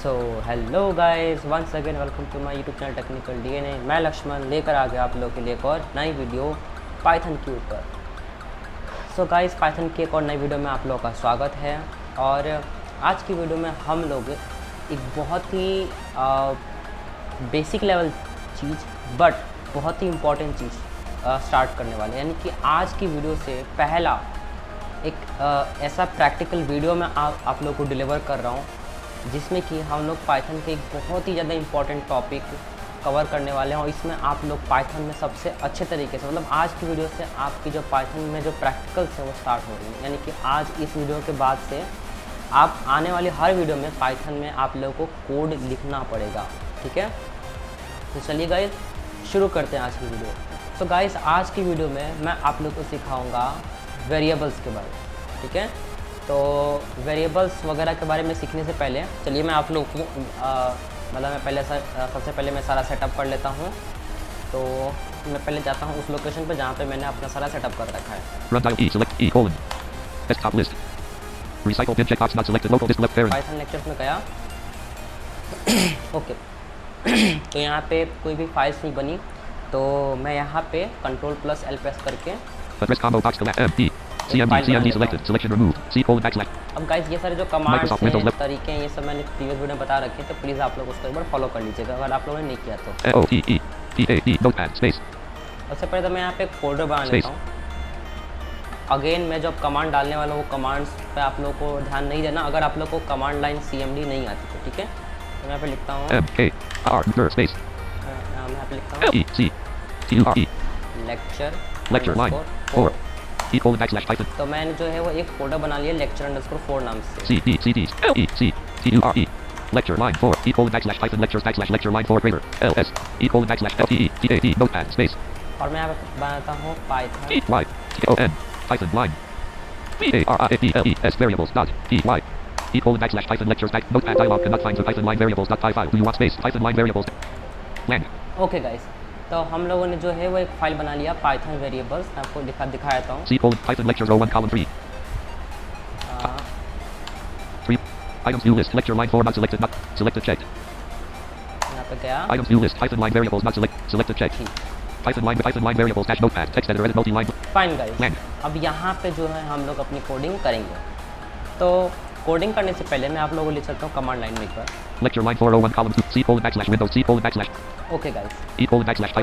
So hello guys, once again welcome to my YouTube channel technical DNA. मैं लक्ष्मण लेकर आ गया आप लोगों के लिए एक और नई वीडियो पाइथन के ऊपर। सो गाइस, पाइथन की एक और नई वीडियो में आप लोगों का स्वागत है। और आज की वीडियो में हम लोग एक बहुत ही बेसिक लेवल चीज़ बट बहुत ही इम्पॉर्टेंट चीज़ स्टार्ट करने वाले, यानी कि आज की वीडियो से पहला एक ऐसा प्रैक्टिकल वीडियो मैं आप लोग को डिलीवर कर रहा हूँ जिसमें कि हम लोग पाइथन के एक बहुत ही ज़्यादा इम्पॉर्टेंट टॉपिक कवर करने वाले हैं। और इसमें आप लोग पाइथन में सबसे अच्छे तरीके से, मतलब आज की वीडियो से आपकी जो पाइथन में जो प्रैक्टिकल्स है वो स्टार्ट हो रही है। यानी कि आज इस वीडियो के बाद से आप आने वाली हर वीडियो में पाइथन में आप लोगों को कोड लिखना पड़ेगा, ठीक है। तो चलिए गाइस, शुरू करते हैं आज की वीडियो। तो गाइस, आज की वीडियो में मैं आप लोग को सिखाऊंगा वेरिएबल्स के बारे में, ठीक है। तो वेरिएबल्स वगैरह के बारे में सीखने से पहले चलिए मैं आप लोग को मतलब मैं पहले सबसे पहले मैं सारा सेटअप कर लेता हूँ। तो मैं पहले जाता हूँ उस लोकेशन पे जहाँ पे मैंने अपना सारा सेटअप कर रखा है। पाइथन लेक्चर्स में गया ओके। तो यहाँ पे कोई भी फाइल्स नहीं बनी, तो मैं यहाँ पे Ctrl+L प्रेस करके अब गाइस ये सारे जो कमांड्स हैं, तरीके हैं, ये सब मैंने प्रीवियस वीडियो में बता रखे हैं, तो प्लीज़ आप लोग उसको एक बार फॉलो कर लीजिएगा अगर आप लोगों ने नहीं किया तो। सबसे पहले तो मैं यहाँ पे एक फोल्डर बना लेता हूँ। अगेन मैं जब कमांड डालने वाला हूँ वो कमांड्स पे आप लोगों को ध्यान नहीं देना अगर आप लोग को कमांड लाइन CMD नहीं आती तो, ठीक है। तो मैं यहाँ पे लिखता हूँ लेक्चर तो मैंने जो है वो एक फोल्डर बना लिया lecture_4 नाम से। lecture line 4 lecture line 4 greater ls lte notepad space और मैं यहाँ पे बनाता हूँ python line variables dot py /python lectures notepad dialog cannot find the python line variables dot py file. Do you want space python line variables lang? Okay guys, तो हम लोगों ने जो है वो एक फाइल बना लिया पाइथन वेरिएबल्स। मैं आपको दिखा देता हूँ। Python lectures 01 column 3 3 items view list lecture line 4 not selected checked. यहाँ पे गया items view list python line variables not selected checked. python line variables dash notepad text editor edit multi line. Fine guys, अब यहाँ पे जो है हम लोग अपनी कोडिंग करेंगे। तो कोडिंग करने से पहले मैं आप लोगों को लिख सकता हूँ कमांड लाइन में एक बार lecture line 401 column 2 c:\windows okay guys. e:\. तो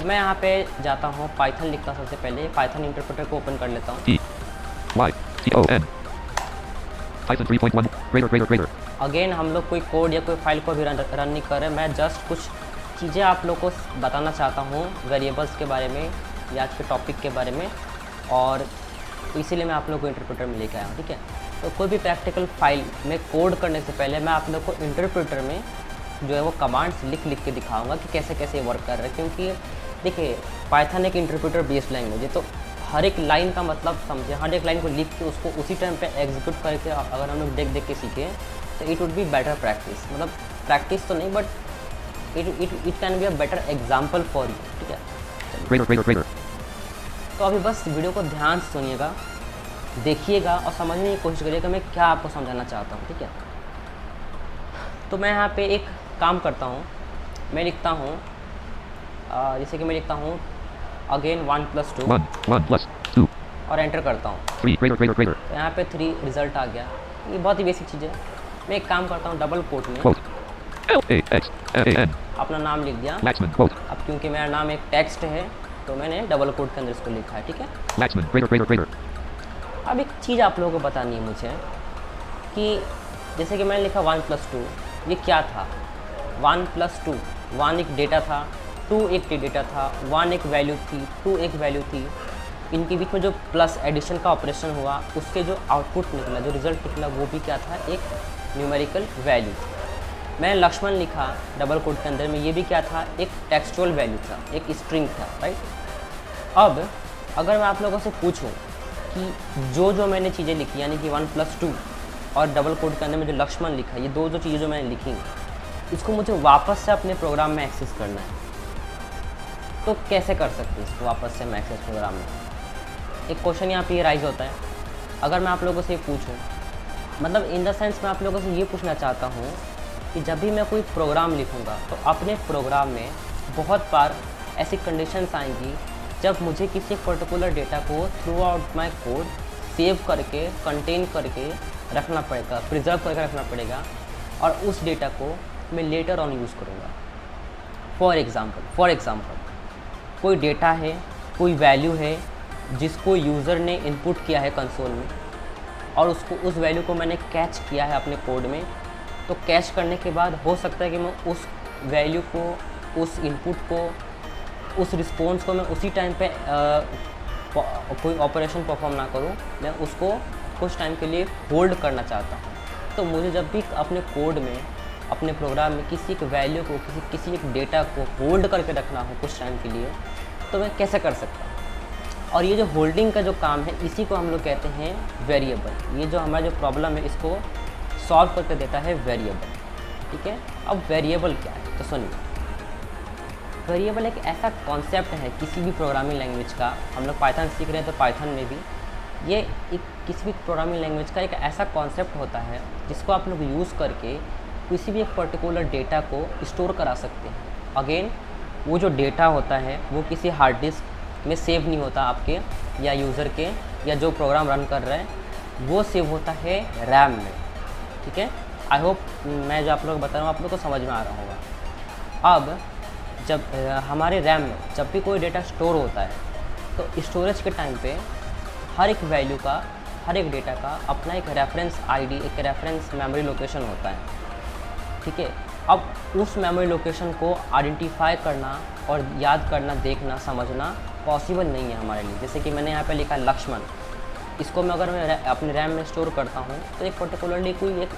मैं यहाँ पे जाता हूँ, पाइथन लिखता हूँ। सबसे पहले पाइथन इंटरप्रेटर को ओपन कर लेता हूँ। python python 3.1 greater अगेन हम लोग कोई कोड या कोई फाइल को भी रन नहीं कर रहे। मैं जस्ट कुछ चीज़ें आप लोग को बताना चाहता हूँ वेरिएबल्स के बारे में या आज के टॉपिक के बारे में, और इसीलिए मैं आप लोग को इंटरप्रेटर में लेके आया हूँ, ठीक है। तो कोई भी प्रैक्टिकल फाइल में कोड करने से पहले मैं आप लोग को इंटरप्रेटर में जो है वो कमांड्स लिख के दिखाऊंगा कि कैसे कैसे वर्क कर रहा है। क्योंकि देखिए, पाइथन एक इंटरप्रेटर बेस्ड लैंग्वेज है, तो हर एक लाइन का मतलब समझे, हर एक लाइन को लिख के उसको उसी टाइम पे एग्जीक्यूट करके अगर हम लोग देख के सीखें तो it would be better practice. मतलब प्रैक्टिस तो नहीं, but it can be a better example for you, ठीक है। तो अभी बस वीडियो को ध्यान से सुनिएगा, देखिएगा और समझने की कोशिश करिएगा मैं क्या आपको समझाना चाहता हूँ, ठीक है। तो मैं यहाँ पे एक काम करता हूँ, मैं लिखता हूँ जैसे कि मैं लिखता हूँ अगेन 1+2 और एंटर करता हूँ। तो यहाँ पे 3 रिजल्ट आ गया। ये बहुत ही बेसिक चीज़ है। मैं एक काम करता हूँ, डबल कोट में अपना नाम लिख दिया। अब क्योंकि मेरा नाम एक टेक्स्ट है तो मैंने डबल कोट के अंदर इसको लिखा है, ठीक है। अब एक चीज़ आप लोगों को बतानी है मुझे कि जैसे कि मैंने लिखा 1+2, ये क्या था? 1+2, 1 एक डेटा था, 2 एक डेटा था, 1 एक वैल्यू थी, 2 एक वैल्यू थी। इनके बीच में जो प्लस एडिशन का ऑपरेशन हुआ उसके जो आउटपुट निकला, जो रिजल्ट निकला, वो भी क्या था? एक न्यूमेरिकल वैल्यू। मैंने लक्ष्मण लिखा डबल कोट के अंदर में, ये भी क्या था? एक टेक्सचुअल वैल्यू था, एक स्ट्रिंग था, राइट। अब अगर मैं आप लोगों से पूछूं कि जो मैंने चीज़ें लिखी, यानी कि 1+2 और डबल कोड के अंदर में जो लक्ष्मण लिखा, ये दो चीज़ें जो मैंने लिखी, इसको मुझे वापस से अपने प्रोग्राम में एक्सेस करना है। तो कैसे कर सकते हैं इसको वापस से मैं एक्सेस प्रोग्राम में? एक क्वेश्चन यहाँ पे ये राइज होता है। अगर मैं आप लोगों से पूछूं, मतलब इन द सेंस मैं आप लोगों से ये पूछना चाहता हूँ कि जब भी मैं कोई प्रोग्राम लिखूँगा तो अपने प्रोग्राम में बहुत बार ऐसी कंडीशंस आएंगी जब मुझे किसी पर्टिकुलर डेटा को through out my code save करके कंटेन करके रखना पड़ेगा, प्रिजर्व करके रखना पड़ेगा और उस डेटा को मैं लेटर ऑन यूज़ करूँगा। फॉर एग्ज़ाम्पल कोई डेटा है, कोई वैल्यू है जिसको यूज़र ने इनपुट किया है कंसोल में और उसको उस वैल्यू को मैंने कैच किया है अपने कोड में, तो कैच करने के बाद हो सकता है कि मैं उस वैल्यू को, उस इनपुट को, उस रिस्पॉन्स को मैं उसी टाइम पे कोई ऑपरेशन परफॉर्म ना करूं, मैं उसको कुछ टाइम के लिए होल्ड करना चाहता हूं। तो मुझे जब भी अपने कोड में, अपने प्रोग्राम में किसी एक वैल्यू को, किसी एक डेटा को होल्ड करके रखना हो कुछ टाइम के लिए, तो मैं कैसे कर सकता हूँ? और ये जो होल्डिंग का जो काम है, इसी को हम लोग कहते हैं वेरिएबल। ये जो हमारा जो प्रॉब्लम है इसको सॉल्व करके देता है वेरिएबल। ठीक है, अब वेरिएबल क्या है तो सुनिए। वेरिएबल एक ऐसा कॉन्सेप्ट है किसी भी प्रोग्रामिंग लैंग्वेज का, हम लोग पाइथन सीख रहे हैं तो पाइथन में भी ये एक किसी भी प्रोग्रामिंग लैंग्वेज का एक ऐसा कॉन्सेप्ट होता है जिसको आप लोग यूज़ करके किसी भी एक पर्टिकुलर डेटा को स्टोर करा सकते हैं। अगेन वो जो डेटा होता है वो किसी हार्ड डिस्क में सेव नहीं होता आपके या यूज़र के या जो प्रोग्राम रन कर रहे हैं, वो सेव होता है रैम में। ठीक है, आई होप मैं जो आप लोग बता रहा हूँ आप लोग को समझ में आ रहा होगा। अब जब हमारे रैम में जब भी कोई डेटा स्टोर होता है तो स्टोरेज के टाइम पे हर एक वैल्यू का, हर एक डेटा का अपना एक रेफरेंस आईडी, एक रेफरेंस मेमोरी लोकेशन होता है। ठीक है, अब उस मेमोरी लोकेशन को आइडेंटिफाई करना और याद करना, देखना, समझना पॉसिबल नहीं है हमारे लिए। जैसे कि मैंने यहाँ पे लिखा लक्ष्मण, इसको मैं अगर मैं अपने रैम में स्टोर करता हूँ तो एक पर्टिकुलरली कोई एक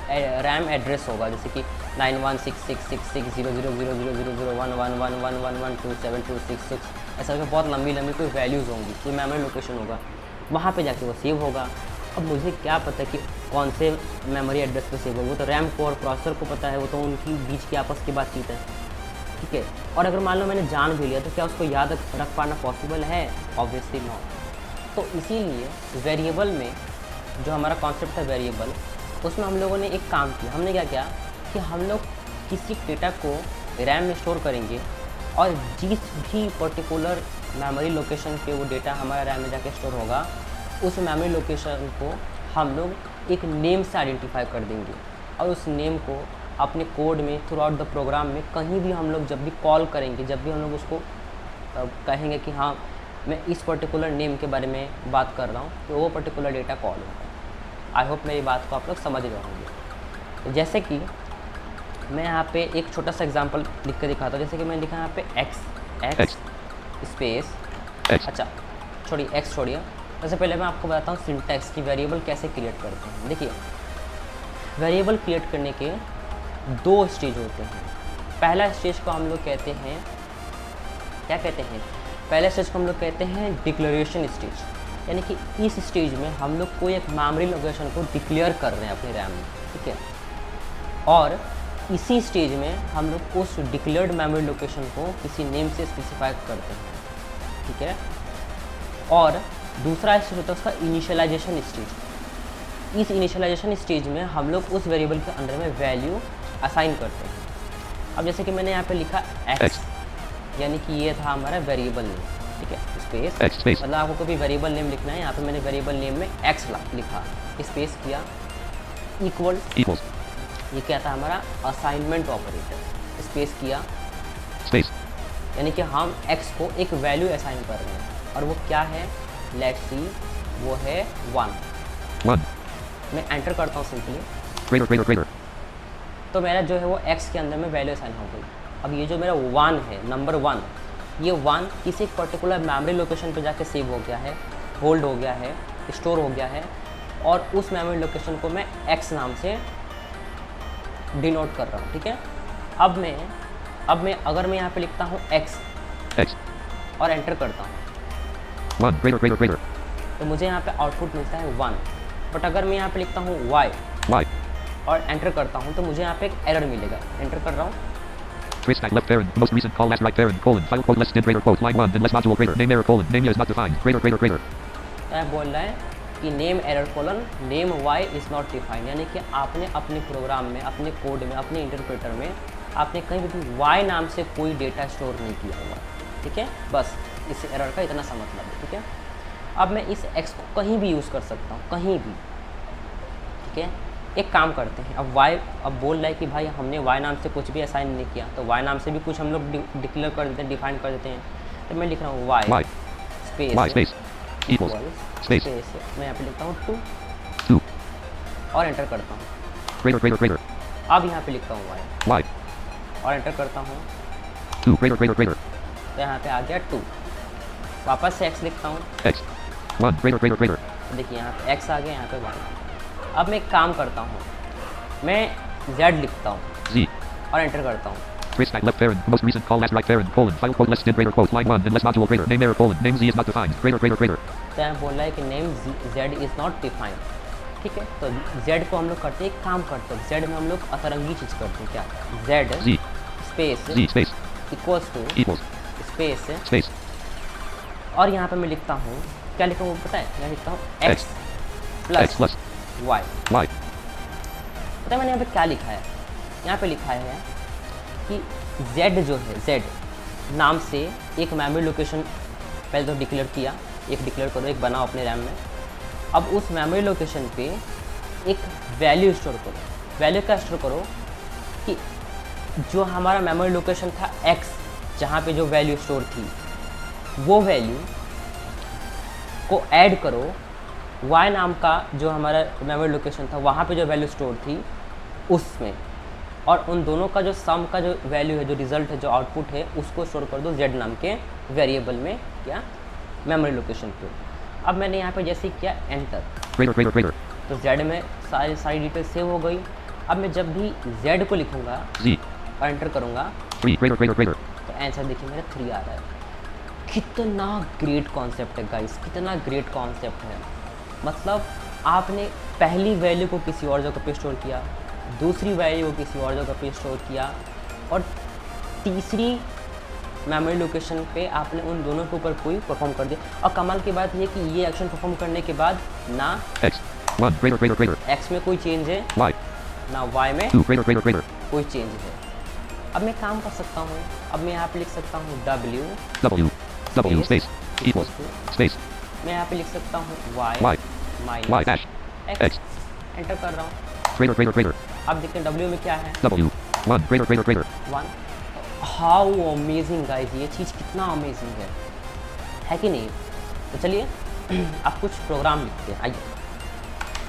रैम एड्रेस होगा, जैसे कि 916666000011111112727266, ऐसा करके बहुत लंबी कोई वैल्यूज़ होंगी, कोई मेमोरी लोकेशन होगा, वहाँ पे जाके वो सेव होगा। अब मुझे क्या पता कि कौन से मेमोरी एड्रेस पे सेव होगा, वो तो रैम को और प्रोसेसर को पता है, वो तो उनकी बीच की आपस की बातचीत है। ठीक है, और अगर मान लो मैंने जान भी लिया तो क्या उसको याद रख पाना पॉसिबल है? Obviously not. तो इसीलिए वेरिएबल में जो हमारा कॉन्सेप्ट है वेरिएबल, उसमें हम लोगों ने एक काम किया। हमने क्या किया कि हम लोग किसी डेटा को रैम में स्टोर करेंगे और जिस भी पर्टिकुलर मेमोरी लोकेशन पे वो डेटा हमारा रैम में जाके स्टोर होगा, उस मेमोरी लोकेशन को हम लोग एक नेम से आइडेंटिफाई कर देंगे और उस नेम को अपने कोड में थ्रू आउट द प्रोग्राम में कहीं भी हम लोग जब भी कॉल करेंगे, जब भी हम लोग उसको कहेंगे कि हाँ मैं इस पर्टिकुलर नेम के बारे में बात कर रहा हूँ, तो वो पर्टिकुलर डेटा कॉल होगा। आई होप मेरी बात को आप लोग समझ रहे होंगे। तो जैसे कि मैं यहाँ पे एक छोटा सा एग्जांपल लिख कर दिखाता हूँ। जैसे कि मैंने लिखा यहाँ पे एक्स स्पेस, अच्छा छोड़िए एक्स छोड़िए, सबसे पहले मैं आपको बताता हूँ सिंटैक्स की वेरिएबल कैसे क्रिएट करते हैं। देखिए, वेरिएबल क्रिएट करने के दो स्टेज होते हैं। पहला स्टेज को हम लोग कहते हैं, क्या कहते हैं, पहले स्टेज को हम लोग कहते हैं डिक्लेरेशन स्टेज, यानी कि इस स्टेज में हम लोग कोई एक मेमोरी लोकेशन को डिक्लेयर कर रहे हैं अपने रैम में। ठीक है, और इसी स्टेज में हम लोग उस डिक्लेयर्ड मेमोरी लोकेशन को किसी नेम से स्पेसिफाई करते हैं। ठीक है, और दूसरा स्टेज होता है उसका इनिशियलाइजेशन स्टेज। इस इनिशियलाइजेशन स्टेज में हम लोग उस वेरिएबल के अंदर में वैल्यू असाइन करते हैं। अब जैसे कि मैंने यहाँ पे लिखा एक्स, यानी कि ये था हमारा वेरिएबल नेम। ठीक है, स्पेस, मतलब आपको कोई वेरिएबल नेम लिखना है, यहाँ पे मैंने वेरिएबल नेम में एक्स लिखा, स्पेस किया, इक्वल, ये क्या था हमारा असाइनमेंट ऑपरेटर, स्पेस किया, स्पेस, यानी कि हम एक्स को एक वैल्यू असाइन कर रहे हैं और वो क्या है, लेट्स सी, वो है 1। मैं एंटर करता हूँ सिंपली, तो मेरा जो है वो एक्स के अंदर में वैल्यू असाइन हो गई। अब ये जो मेरा 1 है, नंबर 1, ये 1 किसी पर्टिकुलर मेमोरी लोकेशन पे जाके सेव हो गया है, होल्ड हो गया है, स्टोर हो गया है, और उस मेमोरी लोकेशन को मैं एक्स नाम से डिनोट कर रहा हूँ। ठीक है, अब मैं अगर मैं यहाँ पे लिखता हूँ एक्स और एंटर करता हूँ 1 तो मुझे यहाँ पे आउटपुट मिलता है 1। बट अगर मैं यहाँ पे लिखता हूँ y और एंटर करता हूँ तो मुझे यहाँ पे एक एरर मिलेगा। एंटर कर रहा हूँ, trace stack left parent, most recent call last right parent, colon, file quote less did greater quote, line 1, then less module greater, name error colon, name year is not defined, greater. क्या बोल रहा है कि name error colon name y is not defined, यानी कि आपने अपने programme में, अपने कोड में, अपने इंटरप्रेटर में आपने कहीं भी वाई नाम से कोई डेटा स्टोर नहीं किया हुआ, ठीक है। बस इस एरर का इतना सा मतलब है, ठीक है। अब मैं इस एक्स को कहीं भी यूज़ कर सकता हूँ, कहीं भी, ठीक है। एक काम करते हैं, अब वाई अब बोल रहा है कि भाई हमने वाई नाम से कुछ भी असाइन नहीं किया, तो वाई नाम से भी कुछ हम लोग डिक्लेयर कर देते हैं, डिफाइन कर देते हैं। तो मैं लिख रहा हूँ वाई स्पेस equals space, मैं यहाँ पे लिखता हूँ 2 और एंटर करता हूँ। greater अब यहाँ पे लिखता हूँ वाई y और एंटर करता हूँ, 2 greater तो यहाँ पे आ गया 2। वापस से x लिखता हूँ, x 1 greater तो देखिए यहाँ पे x आ गया, यहाँ पे y। अब मैं एक काम करता हूँ, मैं z लिखता हूँ z और एंटर करता हूँ। trace back left parent most recent call last right parent colon file quote less than greater quote line 1 unless module greater name error colon name z is not defined greater तो यहाँ बोल रहा है कि name z is not defined, ठीक है। तो z को हम लोग करते हैं, एक काम करते हैं, z में हम लोग अतरंगी चीज़ करते हैं, क्या z space equals to space और यहाँ पे मैं लिखता हूँ, क्या लिखा हूँ पता है, यहाँ लिखता हूँ x प्लस y। पता है मैंने यहाँ पे क्या लिखा है, यहाँ पे लिखा है कि z जो है, z नाम से एक मेमोरी लोकेशन पहले तो डिक्लेयर किया, एक डिक्लेयर करो, एक बनाओ अपने रैम में। अब उस मेमोरी लोकेशन पे एक वैल्यू स्टोर करो। वैल्यू क्या स्टोर करो कि जो हमारा मेमोरी लोकेशन था x, जहाँ पे जो वैल्यू स्टोर थी, वो वैल्यू को ऐड करो y नाम का जो हमारा मेमोरी लोकेशन था, वहाँ पे जो वैल्यू स्टोर थी उसमें, और उन दोनों का जो सम का जो वैल्यू है, जो रिज़ल्ट है, जो आउटपुट है, उसको स्टोर कर दो z नाम के वेरिएबल में, क्या मेमोरी लोकेशन पे। अब मैंने यहाँ पे जैसे किया एंटर, greater तो z में सारी डिटेल सेव हो गई। अब मैं जब भी z को लिखूँगा z और एंटर करूँगा 3 greater तो आंसर देखिए मेरा 3 आ रहा है। कितना ग्रेट कॉन्सेप्ट है गाइस, कितना ग्रेट कॉन्सेप्ट है। मतलब आपने पहली वैल्यू को किसी और जगह पे स्टोर किया, दूसरी वैल्यू को किसी और जगह पे स्टोर किया, और तीसरी मेमोरी लोकेशन पे आपने उन दोनों के ऊपर कोई परफॉर्म कर दिया। और कमाल की बात ये कि ये एक्शन परफॉर्म करने के बाद ना x 1 greater x में कोई चेंज है, y ना y में 2 greater कोई चेंज है। अब मैं काम कर सकता हूँ, अब मैं यहाँ पे लिख सकता हूँ w space equals space मैं यहाँ पे लिख सकता हूँ y y minus dash x, enter कर रहा हूँ। greater अब देखते हैं w में क्या है, w 1 greater 1। How amazing guys, ये चीज़ कितना अमेजिंग है कि नहीं। तो चलिए अब कुछ प्रोग्राम लिखते हैं, आइए।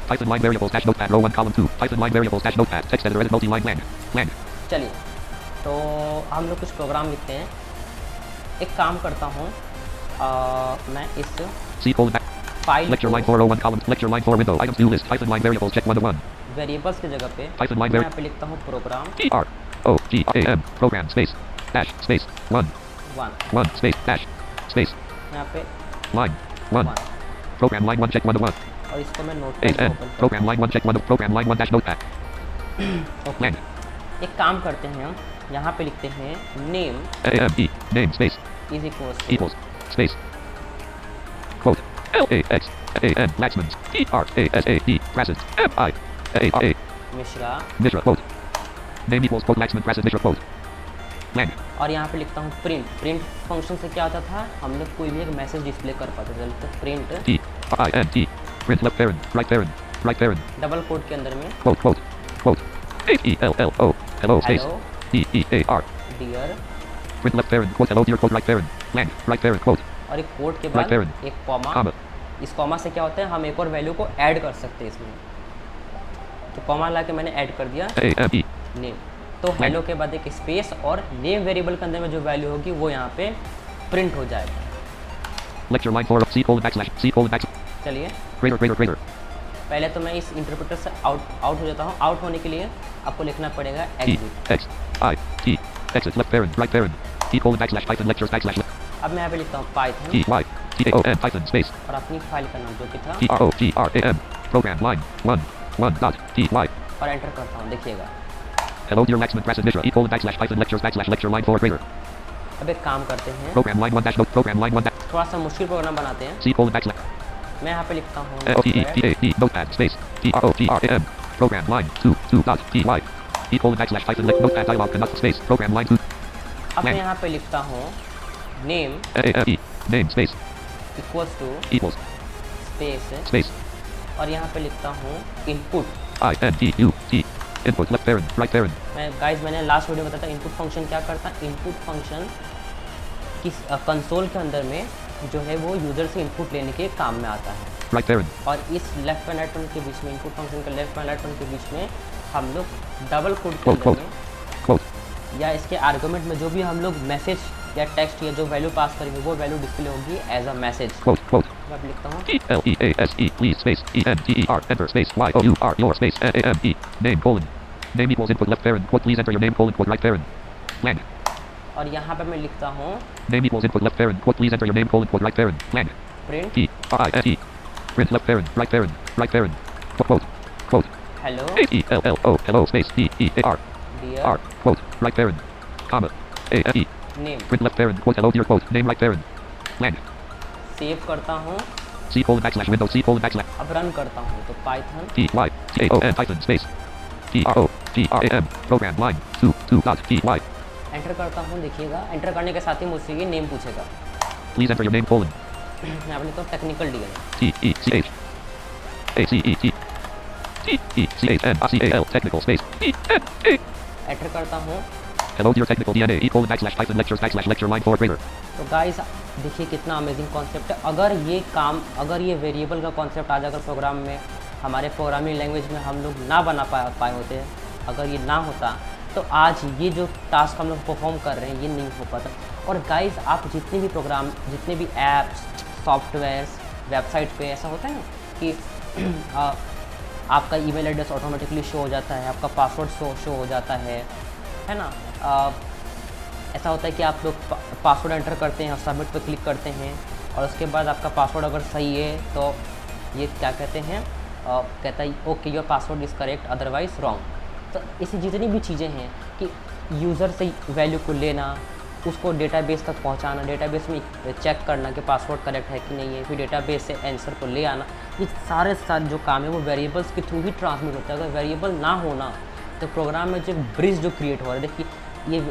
Python line variables dash notepad row 1 column 2 Python line variables dash notepad text editor edit multi-line lang चलिए तो हम लोग कुछ प्रोग्राम लिखते हैं। एक काम करता हूँ, मैं इस C colon back file lecture line 4 row 1 column lecture line 4 window items view list Python line variables check 1 to 1 variables की जगह पे Python line मैं यहाँ पे लिखता हूँ programme R O G A M program space dash space 1 space dash space यहाँ पे line 1 program line 1 check 1 to 1 और इसको मैं नोटपैड में open program line 1 check 1 program line 1 dash notepad lang एक काम करते हैं हम, यहाँ पे लिखते हैं name AME name space is equals space quote LAX AN Laxman PRASAD present MIAA Mishra quote name equals quote Laxman present Mishra quote lang और यहाँ पे लिखता हूँ प्रिंट फंक्शन से क्या होता था, हम लोग कोई भी एक मैसेज डिस्प्ले कर पाते थे। तो print print left parent right parent double quote के अंदर में quote HELLO hello space DEAR dear print left parent quote hello dear quote right parent lang right parent quote और एक कोट के बाद parent, एक कॉमा। comma इस comma से क्या होता है, हम एक और वैल्यू को ऐड कर सकते हैं इसमें। तो कॉमा ला के मैंने ऐड कर दिया AME नेम, तो हेलो के बाद एक स्पेस और नेम वेरिएबल के अंदर में जो वैल्यू होगी वो यहाँ पे प्रिंट हो जाएगा। lecture line 4 C colon backslash चलिए greater पहले तो मैं इस इंटरप्रेटर से आउट हो जाता हूँ। आउट होने के लिए आपको लिखना पड़ेगा exit. X I T exit left parent right parent C colon backslash Python lectures backslash अब मैं यहाँ पे लिखता हूँ Python T Y T A O N Python space और अपनी फाइल का नाम जो कि था PROGRAM program line 1 dot T Y और एंटर करता हूँ। देखिएगा hello dear Laxman present Mishra colon backslash Python lectures backslash lecture line 4 greater अब एक काम करते हैं, program line 1 dash note program line 1 dash थोड़ा सा मुश्किल प्रोग्राम बनाते हैं। C colon backslash मैं यहाँ पे लिखता हूँ L-O-T-E-P-A-E notepad space P-R-O-G-R-A-M program line 2 dot P-Y // notepad dialog cannot space program line 2 अब मैं यहाँ पे लिखता हूँ name A-A-E name space equals space और यहाँ पे लिखता हूँ input I-N-P-U-T input left parent right parent मैं गाइस मैंने लास्ट वीडियो में बताया था इनपुट फंक्शन क्या करता है। इनपुट फंक्शन किस कंसोल के अंदर में जो है वो यूज़र से इनपुट लेने के काम में आता है। right parent और इस लेफ्ट एंड राइट के बीच में इनपुट फंक्शन के लेफ्ट एंड राइट के बीच में हम लोग डबल कोड के अंदर में quote या इसके आर्गुमेंट में जो भी हम लोग मैसेज या टेक्स्ट या जो वैल्यू पास करेंगे वो वैल्यू डिस्प्ले होगी एज अ मैसेज। quote मैं अब लिखता हूँ L-E-A-S-E please space E-N-T-E-R enter space Y-O-U-R your space N-A-M-E name colon name equals input left parent quote please enter your name colon quote right parent blank और यहाँ पे मैं लिखता हूँ name equals input left parent quote please enter your name colon quote right parent blank print P-R-I-N-E print left parent quote hello A-E-L-L-O hello space D-E-A-R dear R quote right parent comma A-N-E name print left parent quote hello dear quote name right parent blank save करता हूँ C :\Windows C :\. अब run करता हूँ तो Python P-Y-T-O-N Python space P-R-O-G-R-A-M program line 2 dot P-Y enter करता हूँ। देखिएगा enter करने के साथ ही मुझसे ये नेम पूछेगा। please enter your name colon मैं अपने तो technical dear T-E-C-H A-C-E-T T-E-C-H-N-I-C-A-L technical space E-N-A enter करता हूँ। hello dear technical DNA E:\Python lecture line 4 greater तो गाइस देखिए कितना अमेजिंग कॉन्सेप्ट है। अगर ये वेरिएबल का कॉन्सेप्ट आज अगर प्रोग्राम में हमारे प्रोग्रामिंग लैंग्वेज में हम लोग ना बना पाए होते, अगर ये ना होता तो आज ये जो टास्क हम लोग परफॉर्म कर रहे हैं ये नहीं हो पाता। और गाइस आप जितने भी प्रोग्राम, जितने भी ऐप्स, सॉफ्टवेयर्स, वेबसाइट पे ऐसा होता है ना कि आपका ईमेल एड्रेस ऑटोमेटिकली शो हो जाता है, आपका पासवर्ड शो हो जाता है ना। ऐसा होता है कि आप लोग पासवर्ड एंटर करते हैं और सबमिट पे क्लिक करते हैं और उसके बाद आपका पासवर्ड अगर सही है तो ये क्या कहते हैं, कहता है okay your password is correct otherwise wrong. तो ऐसी जितनी भी चीज़ें हैं कि यूज़र से वैल्यू को लेना, उसको डेटाबेस तक पहुंचाना, डेटाबेस में चेक करना कि पासवर्ड करेक्ट है कि नहीं है, फिर डेटाबेस से आंसर को ले आना, ये सारे जो काम है वो वेरिएबल्स के थ्रू ही ट्रांसमिट होता है। अगर वेरिएबल ना होना तो प्रोग्राम में जो ब्रिज जो क्रिएट हो रहा है, देखिए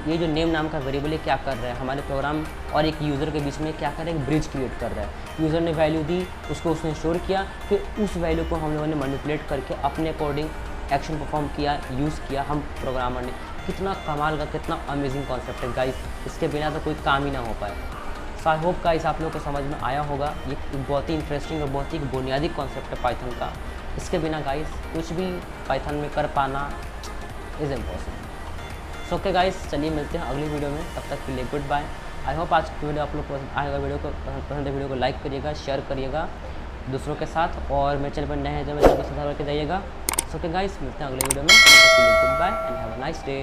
ये जो नेम नाम का वेरिएबल है क्या कर रहा है, हमारे प्रोग्राम और एक यूज़र के बीच में क्या कर रहा है, एक ब्रिज क्रिएट कर रहा है। यूज़र ने वैल्यू दी, उसको उसने स्टोर किया, फिर उस वैल्यू को हम लोगों ने मैनिपुलेट करके अपने अकॉर्डिंग एक्शन परफॉर्म किया, यूज़ किया हम प्रोग्रामर ने। कितना कमाल का, कितना अमेजिंग कॉन्सेप्ट है गाइस, इसके बिना तो कोई काम ही ना हो पाए। सो आई होप गाइस आप लोगों को समझ में आया होगा। ये एक बहुत ही इंटरेस्टिंग और बहुत ही बुनियादी कॉन्सेप्ट है पाइथन का। इसके बिना गाइस कुछ भी पाइथन में कर पाना is impossible. So okay guys, चलिए मिलते हैं अगली वीडियो में, तब तक के लिए गुड बाय। आई होप आज की वीडियो आप लोग को पसंद आएगा। वीडियो को पसंद है वीडियो को लाइक करिएगा, शेयर करिएगा दूसरों के साथ, और मेरे चैनल पर नए हैं जो मेरे चैनल को सब्सक्राइब करके जाइएगा। सो ओके गाइस, मिलते हैं अगले वीडियो में, तब तक के लिए goodbye and have a nice day.